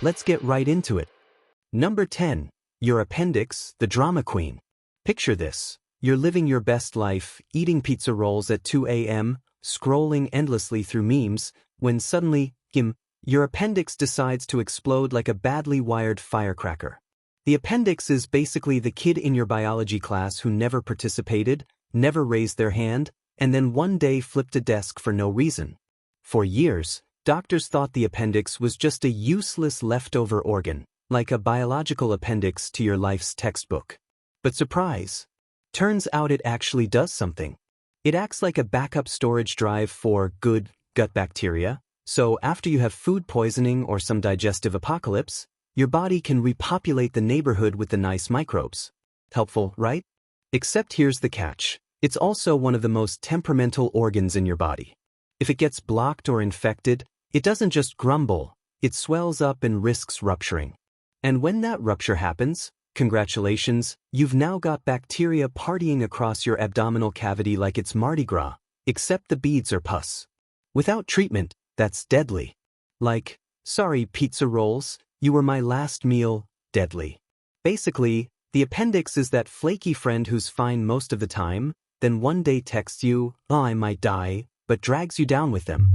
Let's get right into it. Number 10. Your appendix, the drama queen. Picture this. You're living your best life, eating pizza rolls at 2 a.m., scrolling endlessly through memes, when suddenly, your appendix decides to explode like a badly wired firecracker. The appendix is basically the kid in your biology class who never participated, never raised their hand, and then one day flipped a desk for no reason. For years, doctors thought the appendix was just a useless leftover organ, like a biological appendix to your life's textbook. But surprise! Turns out it actually does something. It acts like a backup storage drive for good gut bacteria, so after you have food poisoning or some digestive apocalypse, your body can repopulate the neighborhood with the nice microbes. Helpful, right? Except here's the catch. It's also one of the most temperamental organs in your body. If it gets blocked or infected, it doesn't just grumble, it swells up and risks rupturing. And when that rupture happens, congratulations, you've now got bacteria partying across your abdominal cavity like it's Mardi Gras, except the beads are pus. Without treatment, that's deadly. Like, sorry pizza rolls, you were my last meal, deadly. Basically, the appendix is that flaky friend who's fine most of the time, then one day texts you, "Oh, I might die," but drags you down with them.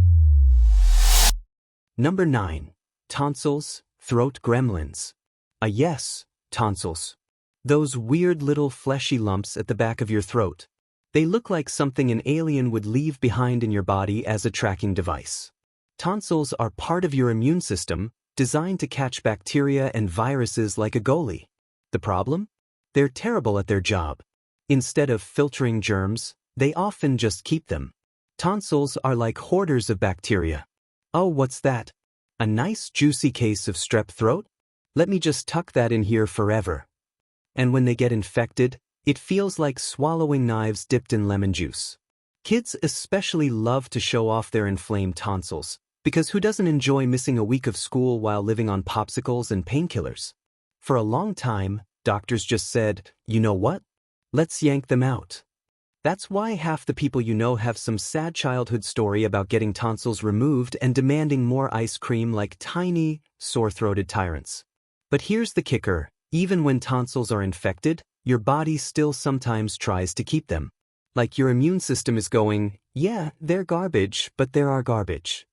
Number 9. Tonsils, throat gremlins. Yes, tonsils. Those weird little fleshy lumps at the back of your throat. They look like something an alien would leave behind in your body as a tracking device. Tonsils are part of your immune system, designed to catch bacteria and viruses like a goalie. The problem? They're terrible at their job. Instead of filtering germs, they often just keep them. Tonsils are like hoarders of bacteria. Oh, what's that? A nice juicy case of strep throat? Let me just tuck that in here forever. And when they get infected, it feels like swallowing knives dipped in lemon juice. Kids especially love to show off their inflamed tonsils, because who doesn't enjoy missing a week of school while living on popsicles and painkillers? For a long time, doctors just said, you know what? Let's yank them out. That's why half the people you know have some sad childhood story about getting tonsils removed and demanding more ice cream like tiny, sore-throated tyrants. But here's the kicker, even when tonsils are infected, your body still sometimes tries to keep them. Like your immune system is going, yeah, they're garbage, but they're our garbage.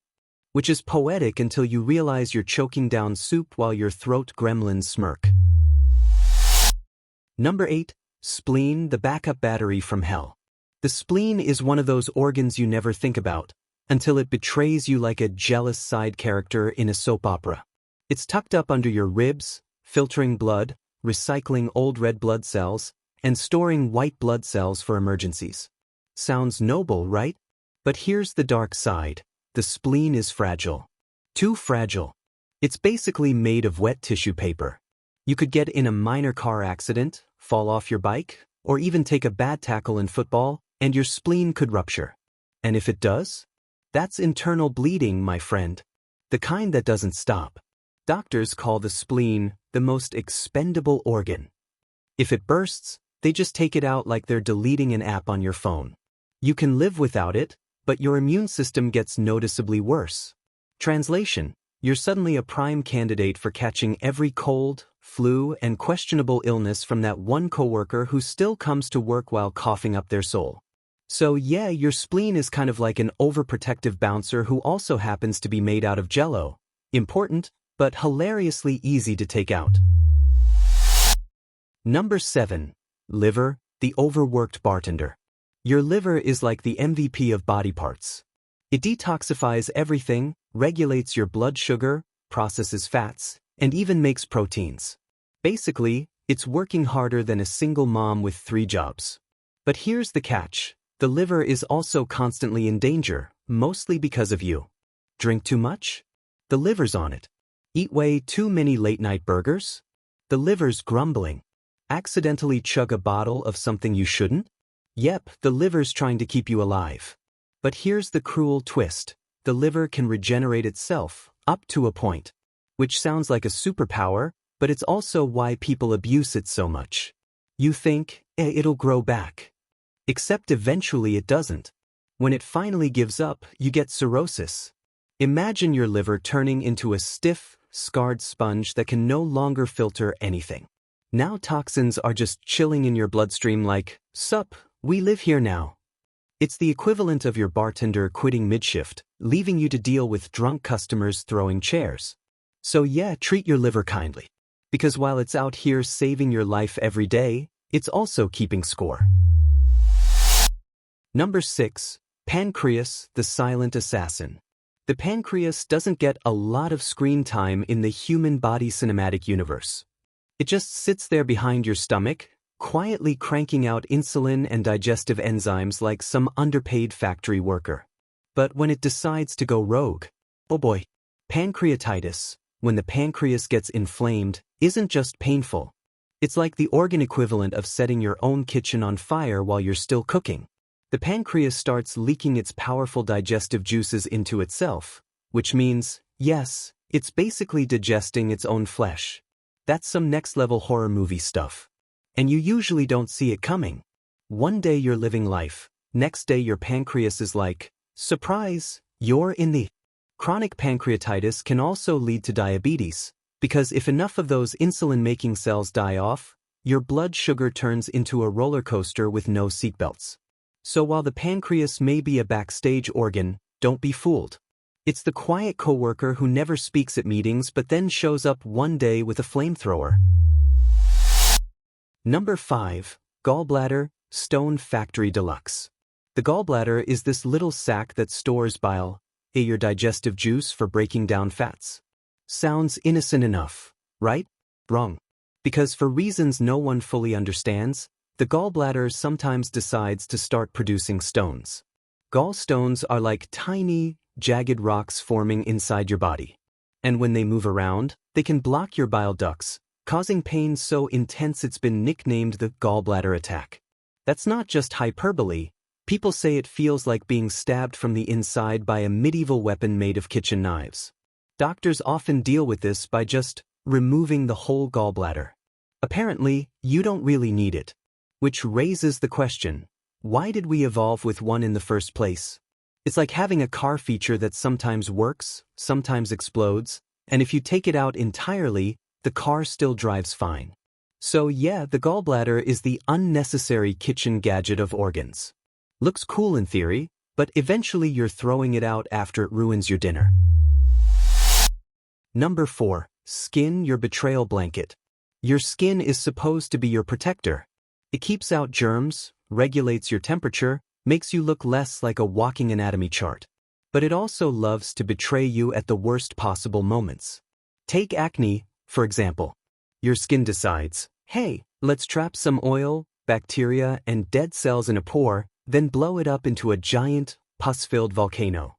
Which is poetic until you realize you're choking down soup while your throat gremlins smirk. Number 8. Spleen, the backup battery from hell. The spleen is one of those organs you never think about, until it betrays you like a jealous side character in a soap opera. It's tucked up under your ribs, filtering blood, recycling old red blood cells, and storing white blood cells for emergencies. Sounds noble, right? But here's the dark side. The spleen is fragile. Too fragile. It's basically made of wet tissue paper. You could get in a minor car accident, fall off your bike, or even take a bad tackle in football, and your spleen could rupture. And if it does? That's internal bleeding, my friend. The kind that doesn't stop. Doctors call the spleen the most expendable organ. If it bursts, they just take it out like they're deleting an app on your phone. You can live without it, but your immune system gets noticeably worse. Translation: you're suddenly a prime candidate for catching every cold, flu, and questionable illness from that one coworker who still comes to work while coughing up their soul. So yeah, your spleen is kind of like an overprotective bouncer who also happens to be made out of jello. Important, but hilariously easy to take out. Number 7. Liver, the overworked bartender. Your liver is like the MVP of body parts. It detoxifies everything, regulates your blood sugar, processes fats, and even makes proteins. Basically, it's working harder than a single mom with 3 jobs. But here's the catch. The liver is also constantly in danger, mostly because of you. Drink too much? The liver's on it. Eat way too many late-night burgers? The liver's grumbling. Accidentally chug a bottle of something you shouldn't? Yep, the liver's trying to keep you alive. But here's the cruel twist. The liver can regenerate itself, up to a point. Which sounds like a superpower, but it's also why people abuse it so much. You think, it'll grow back. Except eventually it doesn't. When it finally gives up, you get cirrhosis. Imagine your liver turning into a stiff, scarred sponge that can no longer filter anything. Now toxins are just chilling in your bloodstream like, "Sup, we live here now." It's the equivalent of your bartender quitting mid-shift, leaving you to deal with drunk customers throwing chairs. So yeah, treat your liver kindly. Because while it's out here saving your life every day, it's also keeping score. Number 6. Pancreas, the silent assassin. The pancreas doesn't get a lot of screen time in the human body cinematic universe. It just sits there behind your stomach, quietly cranking out insulin and digestive enzymes like some underpaid factory worker. But when it decides to go rogue, oh boy, pancreatitis, when the pancreas gets inflamed, isn't just painful. It's like the organ equivalent of setting your own kitchen on fire while you're still cooking. The pancreas starts leaking its powerful digestive juices into itself, which means, yes, it's basically digesting its own flesh. That's some next-level horror movie stuff. And you usually don't see it coming. One day you're living life, next day your pancreas is like, surprise, you're in the... Chronic pancreatitis can also lead to diabetes, because if enough of those insulin-making cells die off, your blood sugar turns into a roller coaster with no seatbelts. So while the pancreas may be a backstage organ, don't be fooled. It's the quiet coworker who never speaks at meetings but then shows up one day with a flamethrower. Number 5. Gallbladder, Stone Factory Deluxe. The gallbladder is this little sac that stores bile, your digestive juice for breaking down fats. Sounds innocent enough, right? Wrong. Because for reasons no one fully understands, the gallbladder sometimes decides to start producing stones. Gallstones are like tiny, jagged rocks forming inside your body. And when they move around, they can block your bile ducts, causing pain so intense it's been nicknamed the gallbladder attack. That's not just hyperbole. People say it feels like being stabbed from the inside by a medieval weapon made of kitchen knives. Doctors often deal with this by just removing the whole gallbladder. Apparently, you don't really need it. Which raises the question, why did we evolve with one in the first place? It's like having a car feature that sometimes works, sometimes explodes, and if you take it out entirely, the car still drives fine. So yeah, the gallbladder is the unnecessary kitchen gadget of organs. Looks cool in theory, but eventually you're throwing it out after it ruins your dinner. Number 4. Skin, your betrayal blanket. Your skin is supposed to be your protector. It keeps out germs, regulates your temperature, makes you look less like a walking anatomy chart. But it also loves to betray you at the worst possible moments. Take acne, for example. Your skin decides, hey, let's trap some oil, bacteria, and dead cells in a pore, then blow it up into a giant, pus-filled volcano.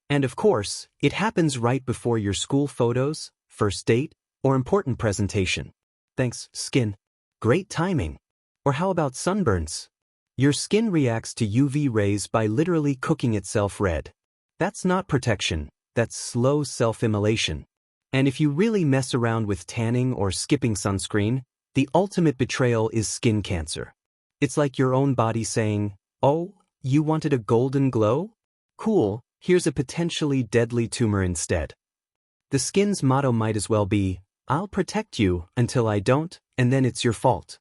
And of course, it happens right before your school photos, first date, or important presentation. Thanks, skin. Great timing. Or how about sunburns? Your skin reacts to UV rays by literally cooking itself red. That's not protection, that's slow self-immolation. And if you really mess around with tanning or skipping sunscreen, the ultimate betrayal is skin cancer. It's like your own body saying, oh, you wanted a golden glow? Cool, here's a potentially deadly tumor instead. The skin's motto might as well be, I'll protect you until I don't, and then it's your fault.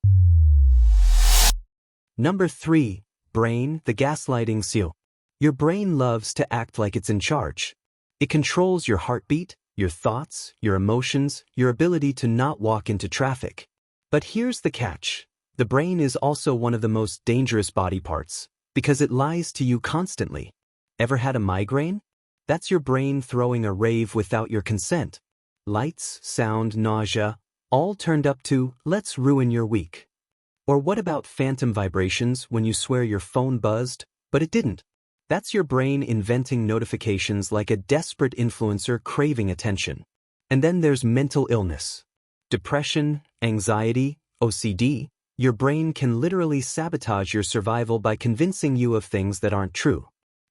Number 3. Brain, the Gaslighting CEO. Your brain loves to act like it's in charge. It controls your heartbeat, your thoughts, your emotions, your ability to not walk into traffic. But here's the catch. The brain is also one of the most dangerous body parts, because it lies to you constantly. Ever had a migraine? That's your brain throwing a rave without your consent. Lights, sound, nausea, all turned up to, let's ruin your week. Or what about phantom vibrations when you swear your phone buzzed, but it didn't? That's your brain inventing notifications like a desperate influencer craving attention. And then there's mental illness. Depression, anxiety, OCD. Your brain can literally sabotage your survival by convincing you of things that aren't true.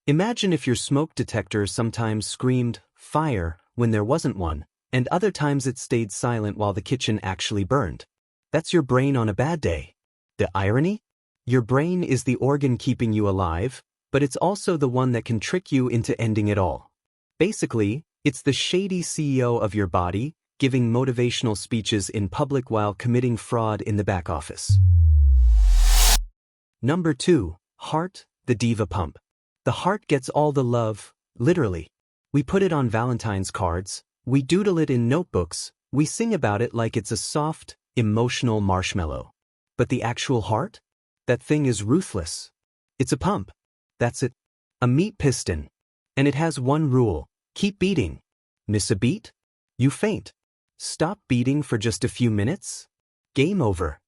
Imagine if your smoke detector sometimes screamed, fire, when there wasn't one, and other times it stayed silent while the kitchen actually burned. That's your brain on a bad day. The irony? Your brain is the organ keeping you alive, but it's also the one that can trick you into ending it all. Basically, it's the shady CEO of your body, giving motivational speeches in public while committing fraud in the back office. Number 2. Heart, the diva pump. The heart gets all the love, literally. We put it on Valentine's cards, we doodle it in notebooks, we sing about it like it's a soft, emotional marshmallow. But the actual heart? That thing is ruthless. It's a pump. That's it. A meat piston. And it has one rule: keep beating. Miss a beat? You faint. Stop beating for just a few minutes? Game over.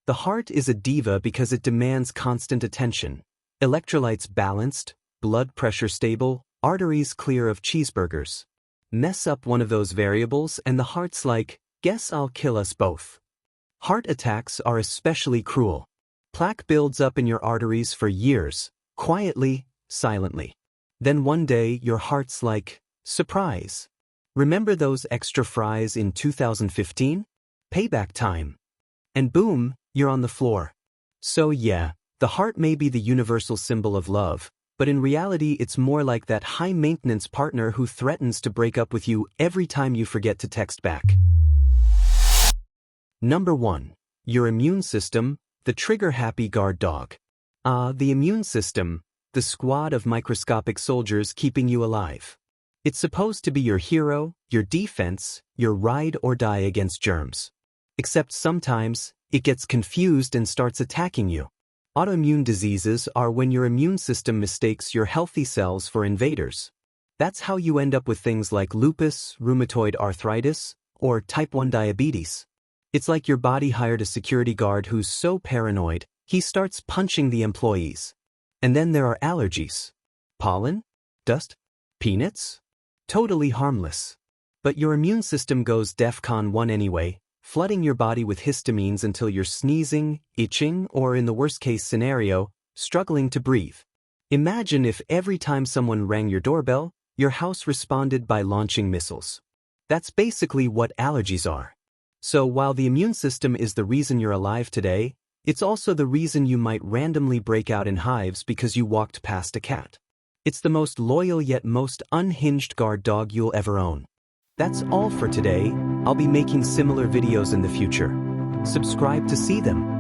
The heart is a diva because it demands constant attention. Electrolytes balanced, blood pressure stable, arteries clear of cheeseburgers. Mess up one of those variables and the heart's like, guess I'll kill us both. Heart attacks are especially cruel. Plaque builds up in your arteries for years, quietly, silently. Then one day your heart's like, surprise. Remember those extra fries in 2015? Payback time. And boom, you're on the floor. So yeah, the heart may be the universal symbol of love, but in reality it's more like that high-maintenance partner who threatens to break up with you every time you forget to text back. Number 1. Your immune system, the trigger-happy guard dog. The immune system, the squad of microscopic soldiers keeping you alive. It's supposed to be your hero, your defense, your ride or die against germs. Except sometimes, it gets confused and starts attacking you. Autoimmune diseases are when your immune system mistakes your healthy cells for invaders. That's how you end up with things like lupus, rheumatoid arthritis, or type 1 diabetes. It's like your body hired a security guard who's so paranoid, he starts punching the employees. And then there are allergies. Pollen? Dust? Peanuts? Totally harmless. But your immune system goes DEFCON 1 anyway, flooding your body with histamines until you're sneezing, itching, or in the worst-case scenario, struggling to breathe. Imagine if every time someone rang your doorbell, your house responded by launching missiles. That's basically what allergies are. So while the immune system is the reason you're alive today, it's also the reason you might randomly break out in hives because you walked past a cat. It's the most loyal yet most unhinged guard dog you'll ever own. That's all for today. I'll be making similar videos in the future. Subscribe to see them.